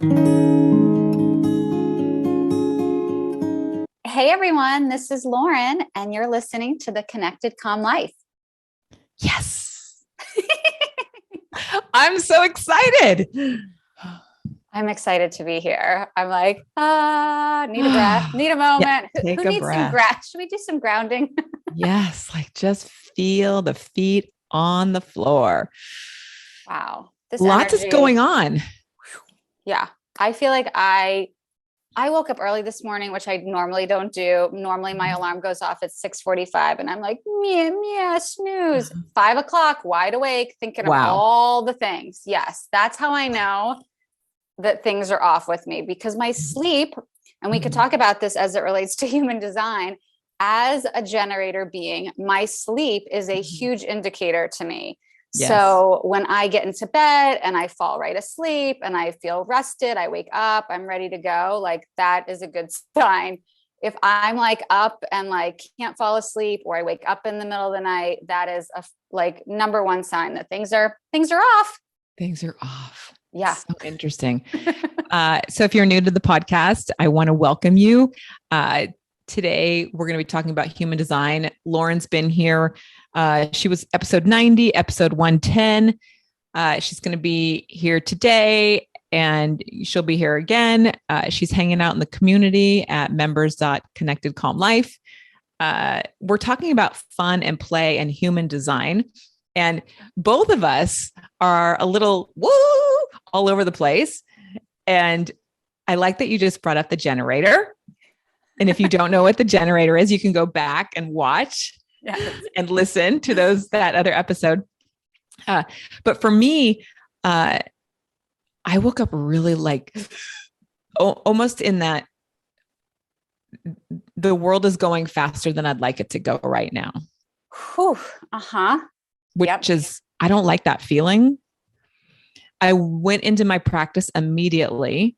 Hey everyone, this is Lauren, and you're listening to the Connected Calm Life. Yes. I'm so excited. I'm excited to be here. I'm like, need a breath, need a moment. Yeah, take Who a needs some breath. Should we do some grounding? Yes, like just feel the feet on the floor. Wow, this Lots is going energy. on. Yeah, I feel like I woke up early this morning, which I normally don't do. Normally my alarm goes off at 6:45 and I'm like, yeah, snooze. 5 o'clock, wide awake, thinking of Wow. all the things. Yes, that's how I know that things are off with me, because my sleep, and we could talk about this as it relates to human design, as a generator being, my sleep is a huge indicator to me. Yes. So when I get into bed and I fall right asleep and I feel rested, I wake up, I'm ready to go. Like that is a good sign. If I'm like up and like can't fall asleep, or I wake up in the middle of the night, that is a like number one sign that things are off. Things are off. Yeah. So interesting. So if you're new to the podcast, I want to welcome you. Today, we're going to be talking about human design. Lauren's been here. She was episode 90, episode 110. She's going to be here today, and she'll be here again. She's hanging out in the community at members.connectedcalmlife. We're talking about fun and play and human design. And both of us are a little woo all over the place. And I like that you just brought up the generator. And if you don't know what the generator is, you can go back and watch and listen to that other episode. But for me, I woke up really like almost in that the world is going faster than I'd like it to go right now. Whew. Which is, I don't like that feeling. I went into my practice immediately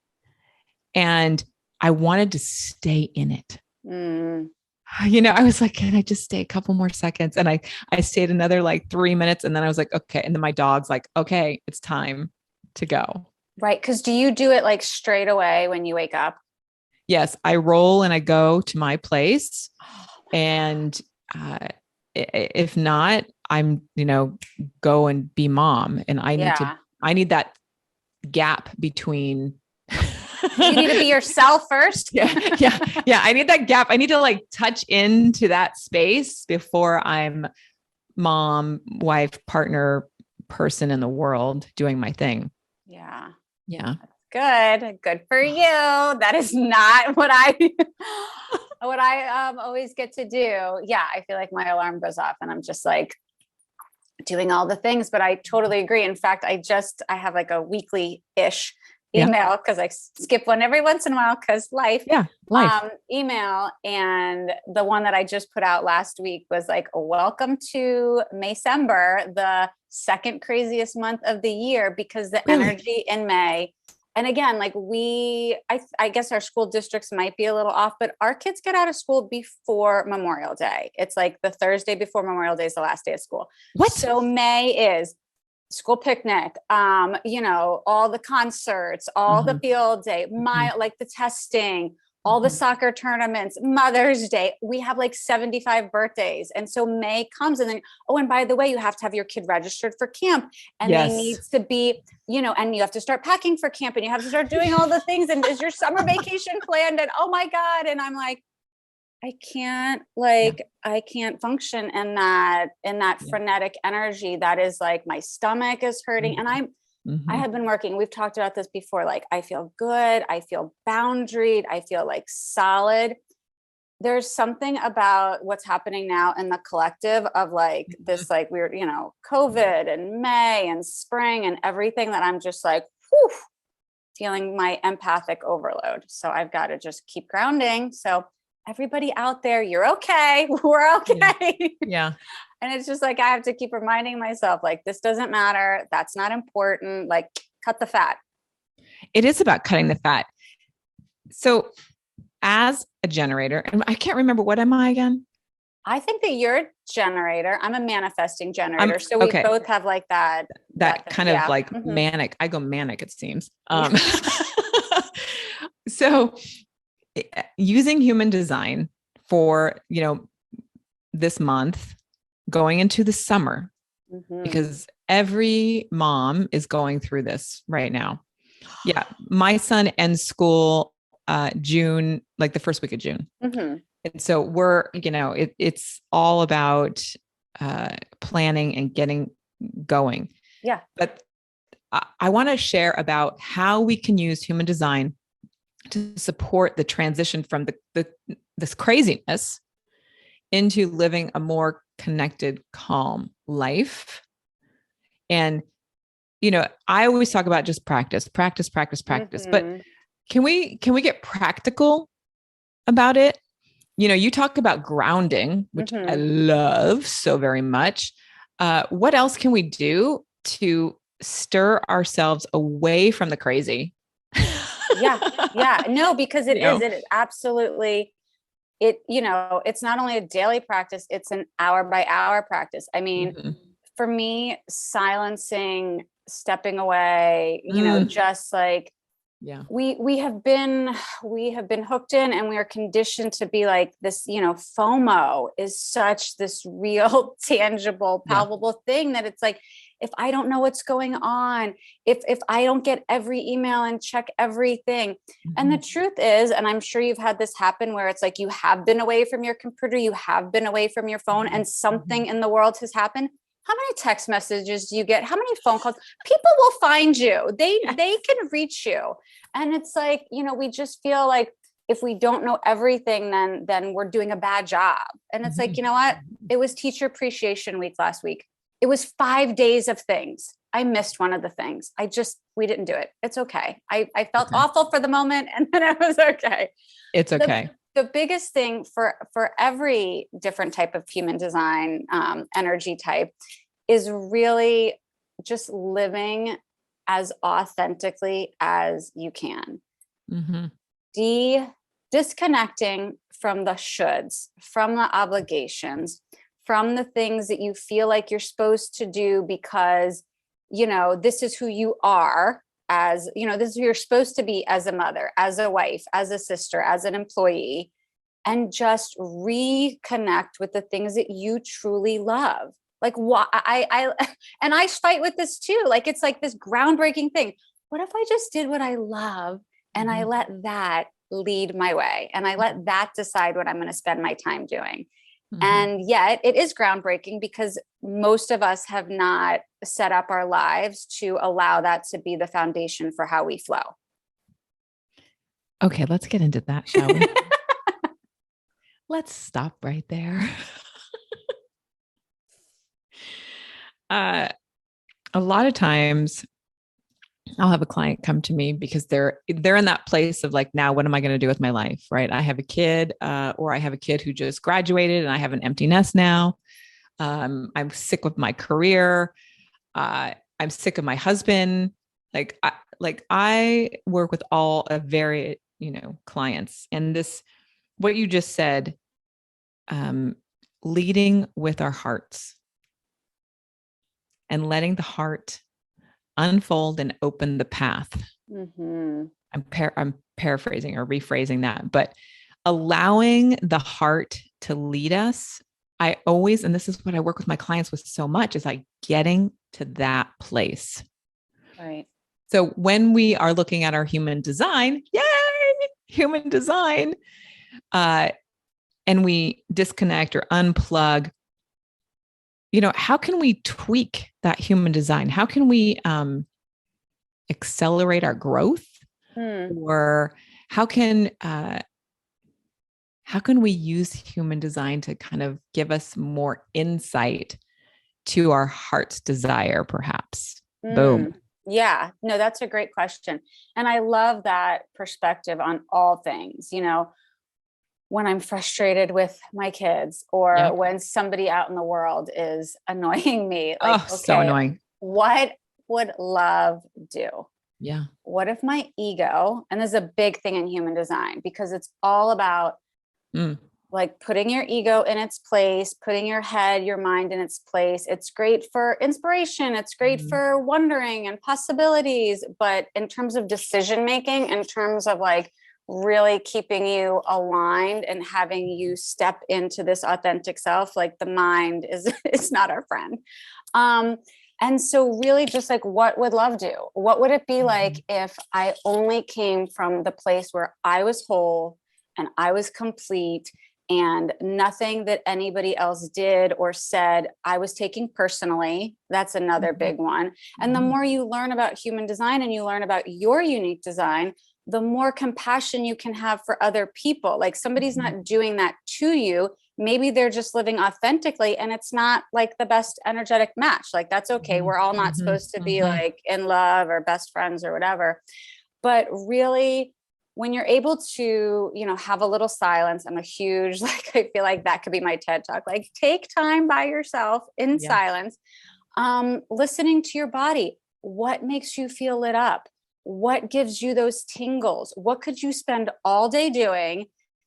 and I wanted to stay in it. I was like, can I just stay a couple more seconds? And I stayed another like 3 minutes. And then I was like, okay. And then my dog's like, okay, it's time to go. Right. Cause do you do it like straight away when you wake up? Yes. I roll and I go to my place. And if not, I'm, go and be mom. And I need that gap between. You need to be yourself first. Yeah. I need that gap. I need to like touch into that space before I'm mom, wife, partner, person in the world doing my thing. Yeah. That's good for you. That is not what I always get to do. Yeah. I feel like my alarm goes off and I'm just like doing all the things, but I totally agree. In fact, I have like a weekly-ish email, because I skip one every once in a while because life. Email. And the one that I just put out last week was like, welcome to Maycember, the second craziest month of the year, because the energy in May. And again, like I guess our school districts might be a little off, but our kids get out of school before Memorial Day. It's like the Thursday before Memorial Day is the last day of school. What? So May is school picnic, all the concerts, all the field day, like the testing, all the soccer tournaments, Mother's Day. We have like 75 birthdays. And so May comes and then, and by the way, you have to have your kid registered for camp, and they need to be, and you have to start packing for camp, and you have to start doing all the things. And is your summer vacation planned? And oh my God. And I'm like, I can't function in that frenetic energy. That is like, my stomach is hurting. And I have been working. We've talked about this before. Like, I feel good. I feel boundaried. I feel like solid. There's something about what's happening now in the collective of like this, like we're, COVID and May and spring and everything, that I'm just like, feeling my empathic overload. So I've got to just keep grounding. So everybody out there, you're okay. We're okay. Yeah. And it's just like, I have to keep reminding myself, like, this doesn't matter. That's not important. Like, cut the fat. It is about cutting the fat. So as a generator, and I can't remember, what am I again? I think that you're a generator. I'm a manifesting generator. So we both have like that kind of like manic. I go manic, it seems. So using human design for, this month going into the summer, because every mom is going through this right now. Yeah. My son ends school June, like the first week of June. And so we're, it's all about planning and getting going. Yeah. But I want to share about how we can use human design to support the transition from this craziness into living a more connected, calm life. And, I always talk about just practice. But can we get practical about it? You talk about grounding, which I love so very much. What else can we do to stir ourselves away from the crazy? Yeah. No, because it is absolutely, it's not only a daily practice, it's an hour by hour practice. I mean, for me, silencing, stepping away, just like, we have been hooked in, and we are conditioned to be like this, FOMO is such this real, tangible, palpable thing that it's like, if I don't know what's going on, if I don't get every email and check everything. And the truth is, and I'm sure you've had this happen, where it's like, you have been away from your computer, you have been away from your phone, and something in the world has happened. How many text messages do you get? How many phone calls? People will find you. They can reach you. And it's like, we just feel like if we don't know everything, then we're doing a bad job. And it's like, you know what? It was Teacher Appreciation Week last week. It was 5 days of things. I missed one of the things. We didn't do it. It's okay. I felt awful for the moment, and then it was okay. It's okay. The biggest thing for every different type of human design energy type is really just living as authentically as you can. Disconnecting from the shoulds, from the obligations, from the things that you feel like you're supposed to do because, this is who you are as, this is who you're supposed to be as a mother, as a wife, as a sister, as an employee, and just reconnect with the things that you truly love. Like, why I fight with this too. Like, it's like this groundbreaking thing. What if I just did what I love and I let that lead my way, and I let that decide what I'm going to spend my time doing? And yet it is groundbreaking because most of us have not set up our lives to allow that to be the foundation for how we flow. Okay, let's get into that, shall we? Let's stop right there. A lot of times I'll have a client come to me because they're in that place of like, now what am I going to do with my life? Right. I have a kid, or I have a kid who just graduated and I have an empty nest now. I'm sick with my career. I'm sick of my husband. I work with all of very, clients, and what you just said, leading with our hearts and letting the heart unfold and open the path. I'm paraphrasing or rephrasing that, but allowing the heart to lead us. I always, and this is what I work with my clients with so much, is like getting to that place. Right. So when we are looking at our human design, and we disconnect or unplug, how can we tweak that human design? How can we accelerate our growth? Or how can we use human design to kind of give us more insight to our heart's desire, perhaps? Boom. Yeah, no, that's a great question. And I love that perspective on all things. When I'm frustrated with my kids, or when somebody out in the world is annoying me, like, so annoying. What would love do? Yeah. What if my ego, and this is a big thing in human design, because it's all about like putting your ego in its place, putting your head, your mind in its place. It's great for inspiration. It's great for wondering and possibilities. But in terms of decision making, in terms of like really keeping you aligned and having you step into this authentic self. Like the mind is not our friend. And so really just like, what would love do? What would it be like if I only came from the place where I was whole and I was complete, and nothing that anybody else did or said I was taking personally? That's another big one. And the more you learn about human design and you learn about your unique design, the more compassion you can have for other people. Like somebody's not doing that to you. Maybe they're just living authentically and it's not like the best energetic match. Like that's okay. We're all not supposed to be like in love or best friends or whatever. But really, when you're able to, have a little silence, I'm a huge, like, I feel like that could be my TED talk, like take time by yourself in silence, listening to your body. What makes you feel lit up? What gives you those tingles? What could you spend all day doing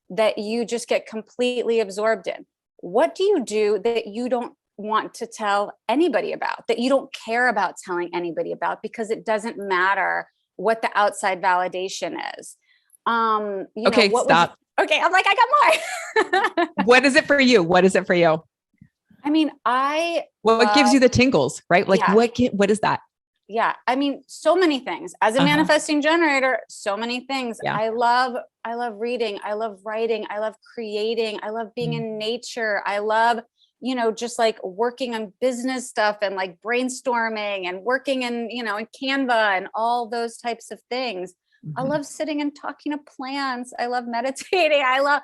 that you just get completely absorbed in? What do you do that you don't want to tell anybody about, that you don't care about telling anybody about, because it doesn't matter what the outside validation is? Okay, stop. Okay, I'm like, I got more. What is it for you? What is it for you? I mean, what gives you the tingles, right? Like what is that? Yeah. I mean, so many things. As a manifesting generator, so many things. Yeah. I love reading. I love writing. I love creating. I love being in nature. I love, just like working on business stuff and like brainstorming and working in, in Canva and all those types of things. I love sitting and talking to plants. I love meditating. I love,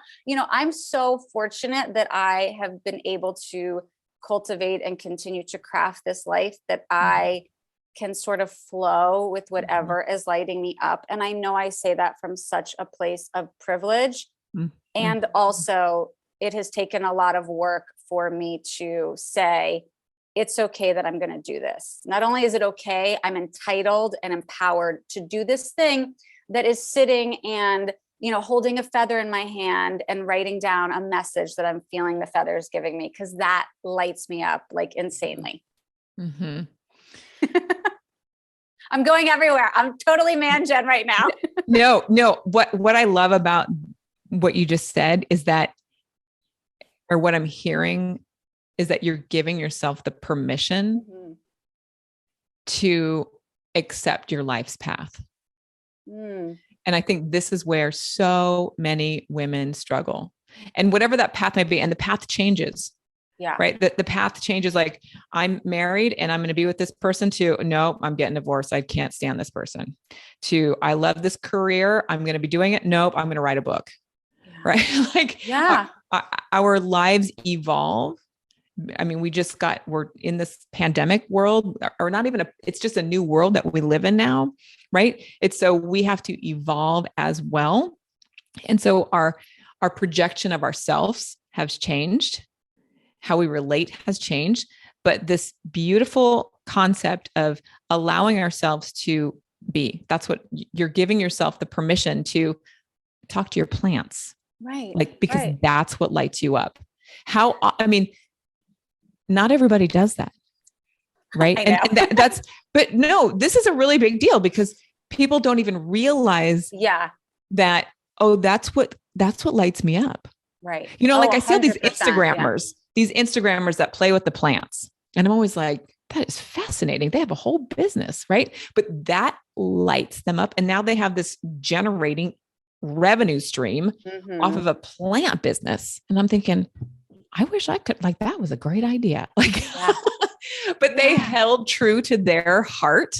I'm so fortunate that I have been able to cultivate and continue to craft this life that I can sort of flow with whatever is lighting me up. And I know I say that from such a place of privilege. And also it has taken a lot of work for me to say, it's okay that I'm going to do this. Not only is it okay, I'm entitled and empowered to do this thing that is sitting and, holding a feather in my hand and writing down a message that I'm feeling the feathers giving me, because that lights me up like insanely. I'm going everywhere. I'm totally man gen right now. No. What I love about what you just said is that, or what I'm hearing is that you're giving yourself the permission to accept your life's path. And I think this is where so many women struggle, and whatever that path might be, and the path changes. Yeah. Right. The path changes. Like, I'm married and I'm going to be with this person, to, no, I'm getting divorced. I can't stand this person, to, I love this career, I'm going to be doing it. Nope. I'm going to write a book. Yeah. Right. Like, our lives evolve. I mean, we're in this pandemic world, or not even it's just a new world that we live in now. Right. It's so we have to evolve as well. And so our projection of ourselves has changed. How we relate has changed, but this beautiful concept of allowing ourselves to be, that's what you're giving yourself the permission to talk to your plants. Right. Like, because that's what lights you up. Not everybody does that. Right. And but no, this is a really big deal, because people don't even realize that, that's what lights me up. Right. Like I see all these Instagrammers that play with the plants. And I'm always like, that is fascinating. They have a whole business, right? But that lights them up. And now they have this generating revenue stream off of a plant business. And I'm thinking, I wish I could, like, that was a great idea. Like, but they held true to their heart,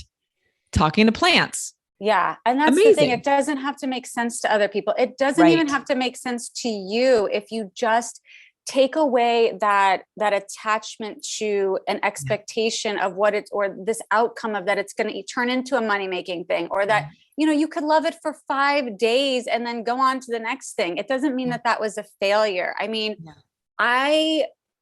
talking to plants. Yeah. And that's the thing. It doesn't have to make sense to other people. It doesn't even have to make sense to you. If you just take away that attachment to an expectation of what it's, or this outcome of that, it's going to turn into a money-making thing, or that, you could love it for 5 days and then go on to the next thing. It doesn't mean that was a failure. I mean,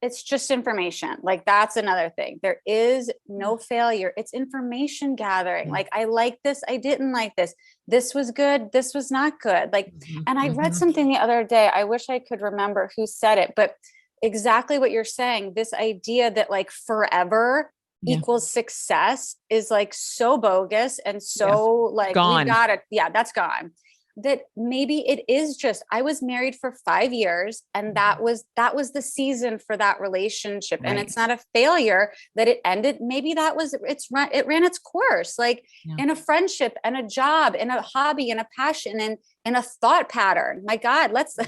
it's just information. Like, that's another thing. There is no failure. It's information gathering. Like, I like this. I didn't like this. This was good. This was not good. Like, and I read something the other day. I wish I could remember who said it, but exactly what you're saying, this idea that like forever equals success is like so bogus and so like, gone. we got it. Yeah, that's gone. that maybe it is just, I was married for 5 years and that was the season for that relationship. And it's not a failure that it ended. Maybe it ran its course, like in a friendship and a job and a hobby and a passion and in a thought pattern. My God, let's the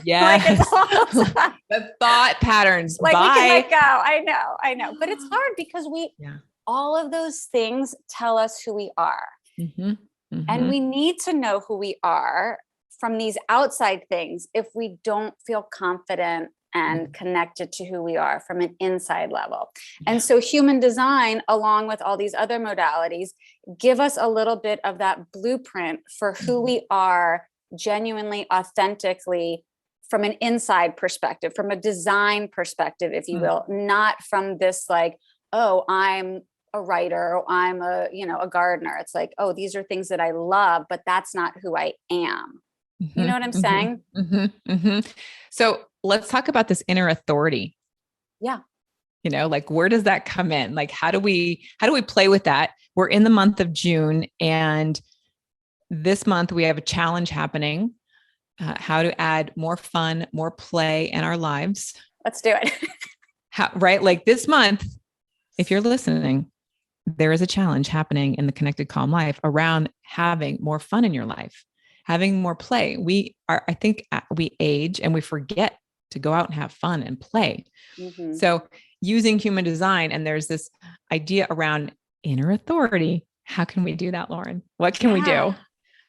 thought patterns. Like Bye. we can let go. I know, but it's hard because all of those things tell us who we are. And we need to know who we are from these outside things if we don't feel confident and connected to who we are from an inside level. And so human design, along with all these other modalities, give us a little bit of that blueprint for who we are genuinely, authentically, from an inside perspective, from a design perspective, if you will, not from this like, oh, I'm a writer, or I'm a gardener. It's like, oh, these are things that I love, but that's not who I am. You know what I'm saying? So let's talk about this inner authority. Yeah. Like, where does that come in? Like, how do we play with that? We're in the month of June, and this month we have a challenge happening, how to add more fun, more play in our lives. Let's do it. Right? Like this month, if you're listening, there is a challenge happening in the Connected Calm Life around having more fun in your life, having more play. I think we age and we forget to go out and have fun and play. So using human design, and there's this idea around inner authority. How can we do that, Lauren? What can we do?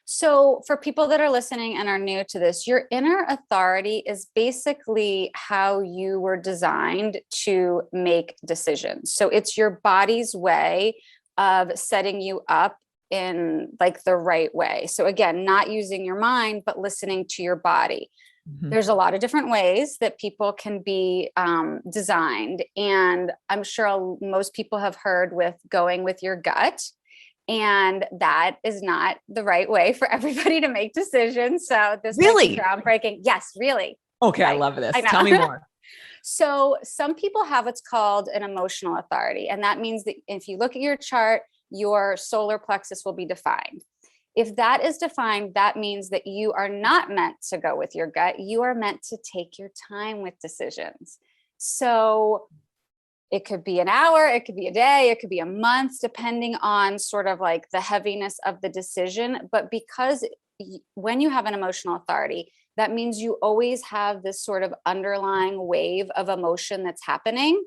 So for people that are listening and are new to this, your inner authority is basically how you were designed to make decisions. So it's your body's way of setting you up in like the right way. So again, not using your mind, but listening to your body. There's a lot of different ways that people can be designed. And I'm sure most people have heard with going with your gut. And that is not the right way for everybody to make decisions. So this is groundbreaking. Yes, really. Okay. I love this. Tell me more. So some people have what's called an emotional authority. And that means that if you look at your chart, your solar plexus will be defined. If that is defined, that means that you are not meant to go with your gut. You are meant to take your time with decisions. So it could be an hour, it could be a day, it could be a month, depending on sort of like the heaviness of the decision. But because when you have an emotional authority, that means you always have this sort of underlying wave of emotion that's happening.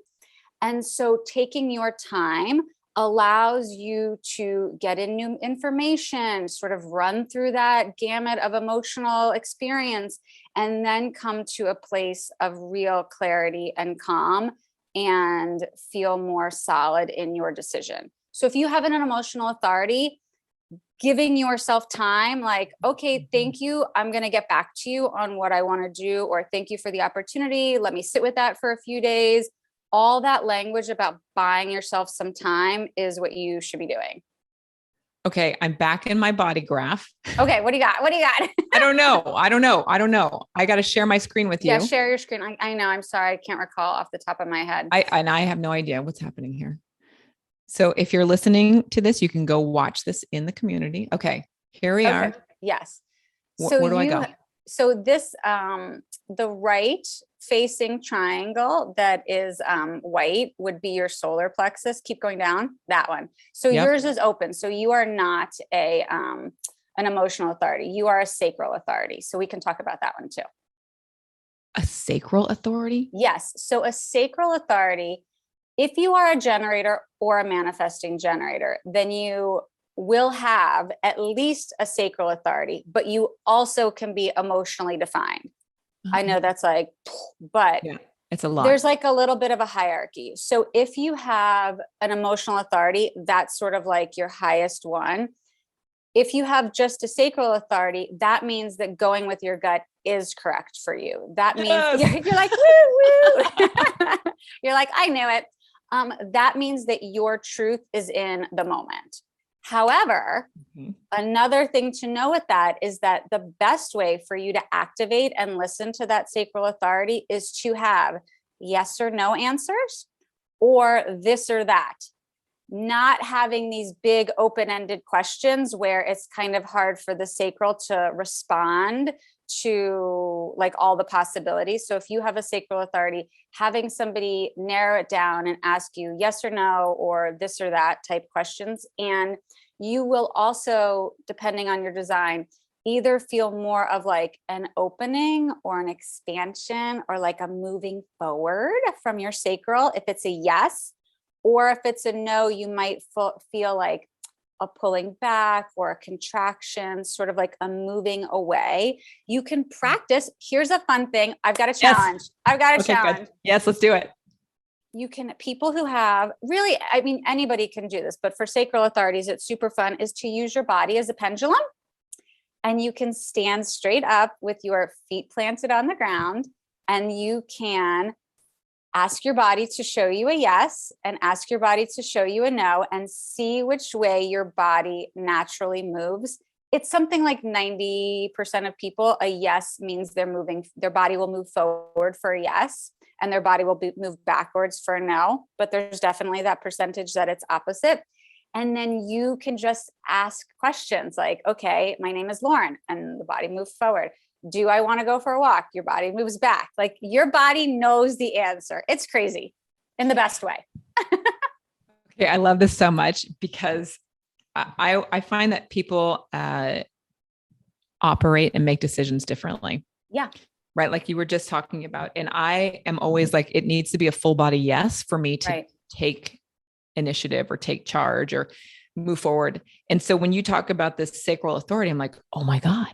And so taking your time allows you to get in new information, sort of run through that gamut of emotional experience, and then come to a place of real clarity and calm and feel more solid in your decision. So if you have an emotional authority, giving yourself time, like, okay, thank you. I'm going to get back to you on what I want to do, or thank you for the opportunity. Let me sit with that for a few days. All that language about buying yourself some time is what you should be doing. Okay. I'm back in my body graph. Okay. What do you got? I don't know. I got to share my screen with you. Yeah. Share your screen. I know. I'm sorry. I can't recall off the top of my head. I have no idea what's happening here. So if you're listening to this, you can go watch this in the community. Okay. Here we are. Yes. Where do I go? So this, the right facing triangle that is white would be your solar plexus. Keep going down, that one. So yours is open. So you are not an emotional authority. You are a sacral authority. So we can talk about that one too. A sacral authority? Yes. So a sacral authority, if you are a generator or a manifesting generator, then you will have at least a sacral authority, but you also can be emotionally defined. I know that's like, but it's a lot. There's like a little bit of a hierarchy. So if you have an emotional authority, that's sort of like your highest one. If you have just a sacral authority, that means that going with your gut is correct for you. That means you're like, woo, woo. You're like, I knew it. That means that your truth is in the moment. However, another thing to know with that is that the best way for you to activate and listen to that sacral authority is to have yes or no answers, or this or that. not having these big open-ended questions where it's kind of hard for the sacral to respond to like all the possibilities. So if you have a sacral authority, having somebody narrow it down and ask you yes or no, or this or that type questions. And you will also, depending on your design, either feel more of like an opening or an expansion or like a moving forward from your sacral. If it's a yes, or if it's a no, you might feel like a pulling back or a contraction, sort of like a moving away. You can practice. Here's a fun thing. I've got a challenge. I've got a challenge. Good. Yes, let's do it. You can, people who have really, I mean, anybody can do this, but for sacral authorities, it's super fun, is to use your body as a pendulum. And you can stand straight up with your feet planted on the ground, and you can ask your body to show you a yes and ask your body to show you a no, and see which way your body naturally moves. It's something like 90% of people, a yes means they're moving, their body will move forward for a yes, and their body will move backwards for a no. But there's definitely that percentage that it's opposite. And then you can just ask questions like, okay, my name is Lauren, and the body moves forward. Do I want to go for a walk? Your body moves back. Like your body knows the answer. It's crazy in the best way. Okay, I love this so much because I find that people operate and make decisions differently. Yeah. Right. Like you were just talking about. And I am always like, it needs to be a full body yes for me to take initiative or take charge or move forward. And so when you talk about this sacral authority, I'm like, oh my God,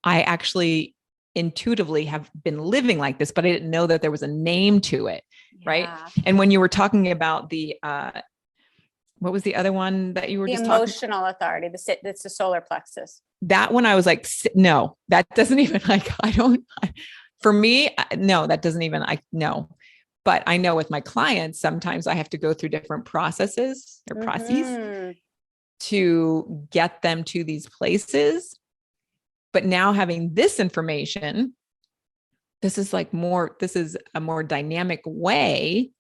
I actually intuitively have been living like this, but I didn't know that there was a name to it. Yeah. Right. And when you were talking about the, what was the other one that you were just talking about? The emotional authority, it's the solar plexus. That one I was like, no, that doesn't even for me, no, that doesn't even, no. But I know with my clients, sometimes I have to go through different processes or processes to get them to these places. But now having this information, this is a more dynamic way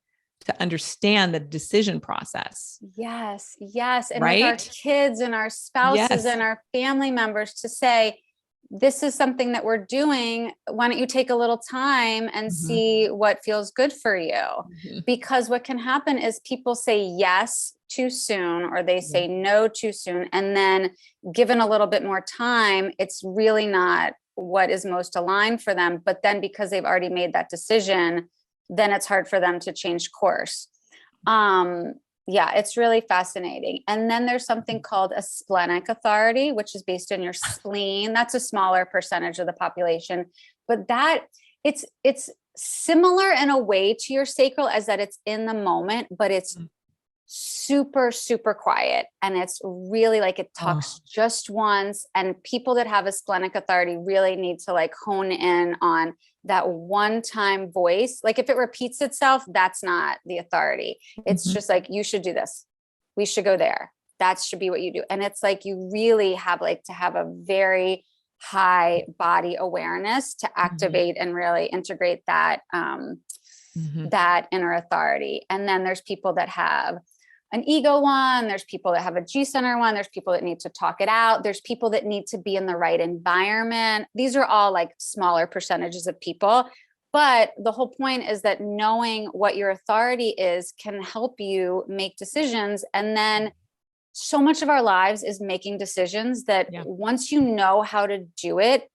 to understand the decision process. Yes. Yes. And right? with our kids and our spouses and our family members, to say, this is something that we're doing. Why don't you take a little time and see what feels good for you? Because what can happen is people say yes too soon, or they say no too soon. And then given a little bit more time, it's really not what is most aligned for them. But then because they've already made that decision, then it's hard for them to change course. Yeah, it's really fascinating. And then there's something called a splenic authority, which is based on your spleen. That's a smaller percentage of the population, but that it's similar in a way to your sacral, as that it's in the moment, but it's super, super quiet. And it's really like it talks just once. And people that have a splenic authority really need to like hone in on that one-time voice. Like if it repeats itself, that's not the authority. It's just like, you should do this. We should go there. That should be what you do. And it's like, you really have like to have a very high body awareness to activate and really integrate that, that inner authority. And then there's people that have an ego one. There's people that have a G center one. There's people that need to talk it out. There's people that need to be in the right environment. These are all like smaller percentages of people. But the whole point is that knowing what your authority is can help you make decisions. And then so much of our lives is making decisions that once you know how to do it,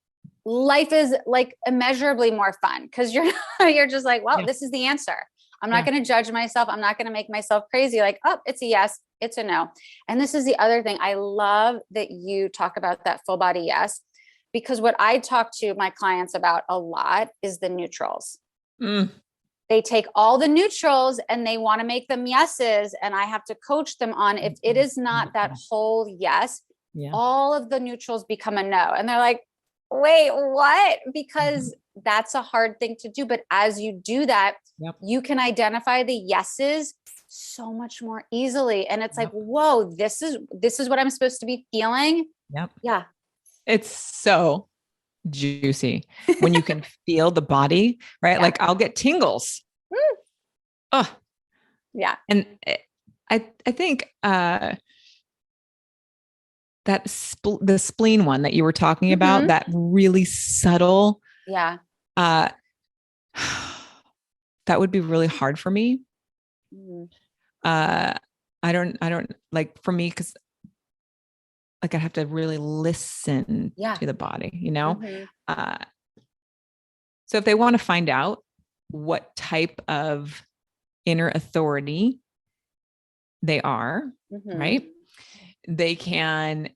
life is like immeasurably more fun, because you're just like, well, this is the answer. I'm not going to judge myself. I'm not going to make myself crazy. Like, oh, it's a yes, it's a no. And this is the other thing. I love that you talk about that full body yes, because what I talk to my clients about a lot is the neutrals. They take all the neutrals and they want to make them yeses. And I have to coach them on, if it is not that whole yes, all of the neutrals become a no. And they're like, wait, what? Because that's a hard thing to do. But as you do that, you can identify the yeses so much more easily. And it's like, whoa, this is what I'm supposed to be feeling. Yeah. It's so juicy when you can feel the body, right? Like I'll get tingles. Oh, yeah. And I think the spleen one that you were talking about, that really subtle, Yeah. that would be really hard for me. I don't like, for me, because like I have to really listen to the body, you know? So if they want to find out what type of inner authority they are, right? They can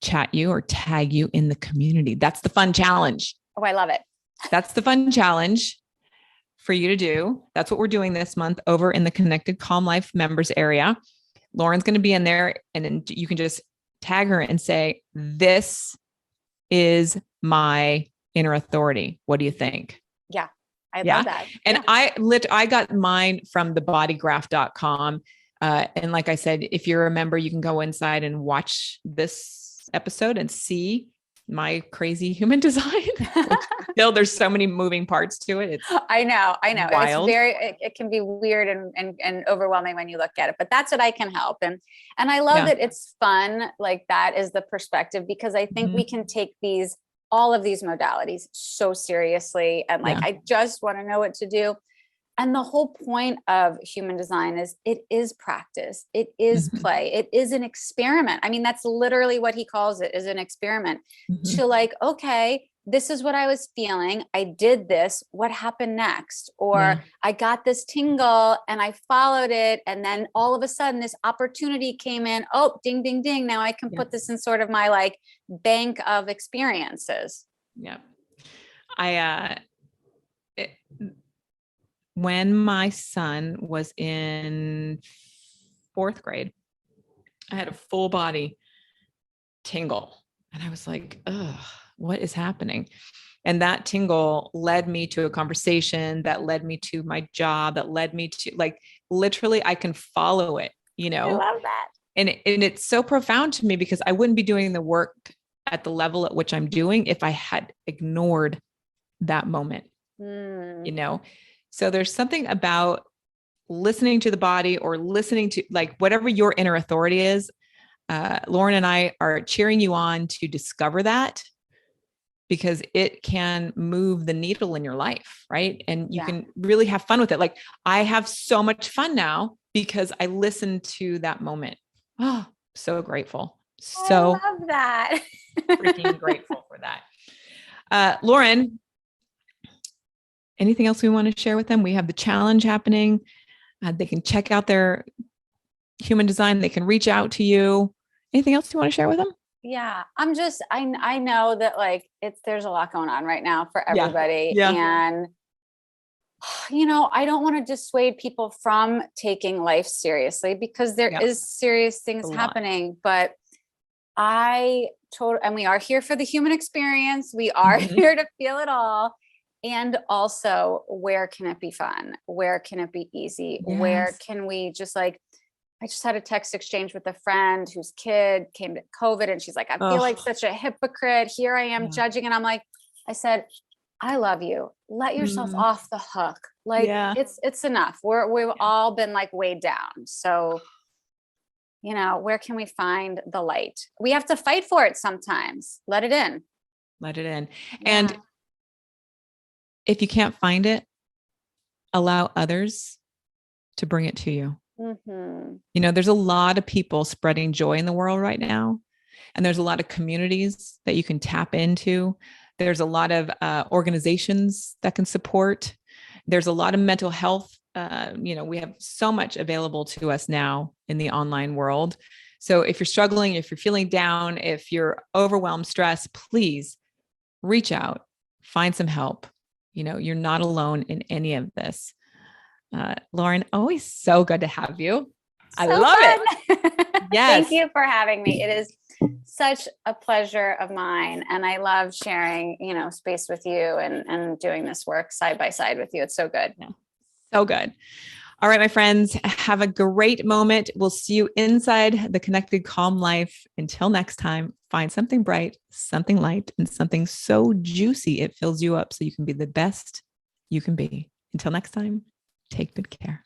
chat you or tag you in the community. That's the fun challenge. Oh, I love it. That's the fun challenge for you to do. That's what we're doing this month over in the Connected Calm Life members area. Lauren's going to be in there, and then you can just tag her and say, this is my inner authority. What do you think? Yeah. I love that. And I got mine from thebodygraph.com. And like I said, if you're a member, you can go inside and watch this episode and see my crazy human design. Still, there's so many moving parts to it. I know. Wild. It's it can be weird and overwhelming when you look at it, but that's what I can help. And I love that it's fun. Like, that is the perspective, because I think we can take all of these modalities so seriously. And like, I just want to know what to do. And the whole point of human design is it is practice. It is play. It is an experiment. I mean, that's literally what he calls it, is an experiment to like, okay, this is what I was feeling. I did this. What happened next? Or I got this tingle and I followed it. And then all of a sudden this opportunity came in. Oh, ding, ding, ding. Now I can put this in sort of my like bank of experiences. Yeah. When my son was in 4th grade, I had a full body tingle, and I was like, ugh, what is happening? And that tingle led me to a conversation that led me to my job, that led me to, like, literally I can follow it, you know? I love that. And it's so profound to me, because I wouldn't be doing the work at the level at which I'm doing if I had ignored that moment, you know? So there's something about listening to the body, or listening to, like, whatever your inner authority is. Lauren and I are cheering you on to discover that, because it can move the needle in your life, right? And you can really have fun with it. Like, I have so much fun now because I listened to that moment. Oh, so grateful. So I love that. freaking grateful for that. Lauren, anything else we want to share with them? We have the challenge happening. They can check out their human design. They can reach out to you. Anything else you want to share with them? Yeah, I know that like there's a lot going on right now for everybody. And, you know, I don't want to dissuade people from taking life seriously, because there is serious things happening, but and we are here for the human experience. We are here to feel it all. And also, where can it be fun? Where can it be easy? Where can we just like, I just had a text exchange with a friend whose kid came to COVID, and she's like, I feel like such a hypocrite. Here I am judging. And I'm like, I said, I love you. Let yourself off the hook. Like it's enough. We've all been like weighed down. So, you know, where can we find the light? We have to fight for it sometimes. Let it in. Let it in. And if you can't find it, allow others to bring it to you. You know, there's a lot of people spreading joy in the world right now. And there's a lot of communities that you can tap into. There's a lot of organizations that can support. There's a lot of mental health. You know, we have so much available to us now in the online world. So if you're struggling, if you're feeling down, if you're overwhelmed, stressed, please reach out, find some help. You know, you're not alone in any of this. Lauren, always so good to have you. I love it. Yes. Thank you for having me. It is such a pleasure of mine. And I love sharing, you know, space with you and doing this work side by side with you. It's so good. Yeah. So good. All right, my friends, have a great moment. We'll see you inside the Connected Calm Life. Until next time, find something bright, something light, and something so juicy it fills you up so you can be the best you can be. Until next time, take good care.